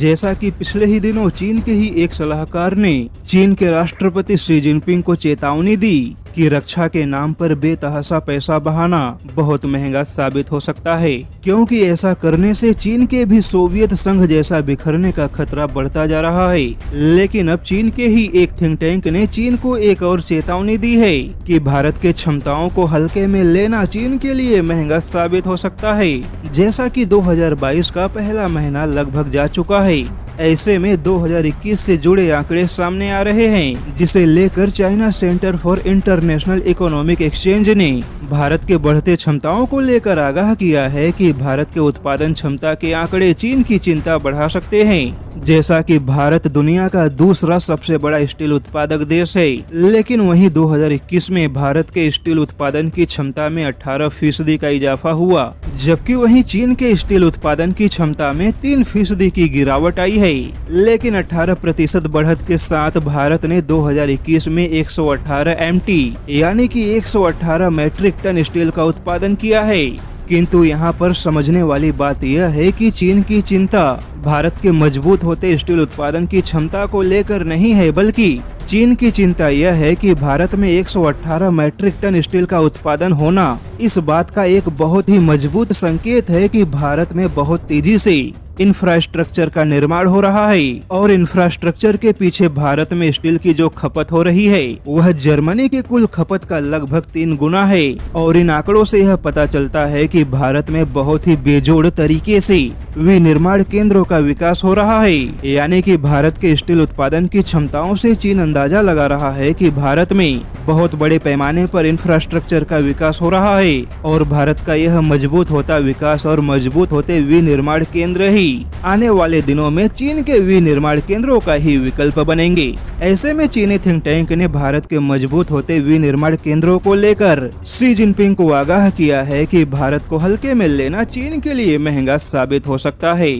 जैसा कि पिछले ही दिनों चीन के ही एक सलाहकार ने चीन के राष्ट्रपति शी जिनपिंग को चेतावनी दी कि रक्षा के नाम पर बेतहाशा पैसा बहाना बहुत महंगा साबित हो सकता है, क्योंकि ऐसा करने से चीन के भी सोवियत संघ जैसा बिखरने का खतरा बढ़ता जा रहा है। लेकिन अब चीन के ही एक थिंक टैंक ने चीन को एक और चेतावनी दी है कि भारत के क्षमताओं को हल्के में लेना चीन के लिए महंगा साबित हो सकता है। जैसा कि 2022 का पहला महीना लगभग जा चुका है, ऐसे में 2021 से जुड़े आंकड़े सामने आ रहे हैं, जिसे लेकर China centre for international economic exchange ने भारत के बढ़ते क्षमताओं को लेकर आगाह किया है कि भारत के उत्पादन क्षमता के आंकड़े चीन की चिंता बढ़ा सकते हैं। जैसा कि भारत दुनिया का दूसरा सबसे बड़ा स्टील उत्पादक देश है, लेकिन वहीं 2021 में भारत के स्टील उत्पादन की क्षमता में 18% का इजाफा हुआ, जबकि वहीं चीन के स्टील उत्पादन की क्षमता में 3% की गिरावट आई है। लेकिन 18% बढ़त के साथ भारत ने 2021 में 118 MT यानी कि 118 मैट्रिक टन स्टील का उत्पादन किया है। किंतु यहाँ पर समझने वाली बात यह है कि चीन की चिंता भारत के मजबूत होते स्टील उत्पादन की क्षमता को लेकर नहीं है, बल्कि चीन की चिंता यह है कि भारत में 118 मैट्रिक टन स्टील का उत्पादन होना इस बात का एक बहुत ही मजबूत संकेत है कि भारत में बहुत तेजी से इंफ्रास्ट्रक्चर का निर्माण हो रहा है, और इंफ्रास्ट्रक्चर के पीछे भारत में स्टील की जो खपत हो रही है वह जर्मनी के कुल खपत का लगभग 3 गुना है। और इन आंकड़ों से यह पता चलता है कि भारत में बहुत ही बेजोड़ तरीके से विनिर्माण केंद्रों का विकास हो रहा है, यानी कि भारत के स्टील उत्पादन की क्षमताओं से चीन अंदाजा लगा रहा है कि भारत में बहुत बड़े पैमाने पर इंफ्रास्ट्रक्चर का विकास हो रहा है, और भारत का यह मजबूत होता विकास और मजबूत होते विनिर्माण केंद्र ही आने वाले दिनों में चीन के विनिर्माण केंद्रों का ही विकल्प बनेंगे। ऐसे में चीनी थिंक टैंक ने भारत के मजबूत होते विनिर्माण केंद्रों को लेकर शी जिनपिंग को आगाह किया है कि भारत को हल्के में लेना चीन के लिए महंगा साबित हो सकता है।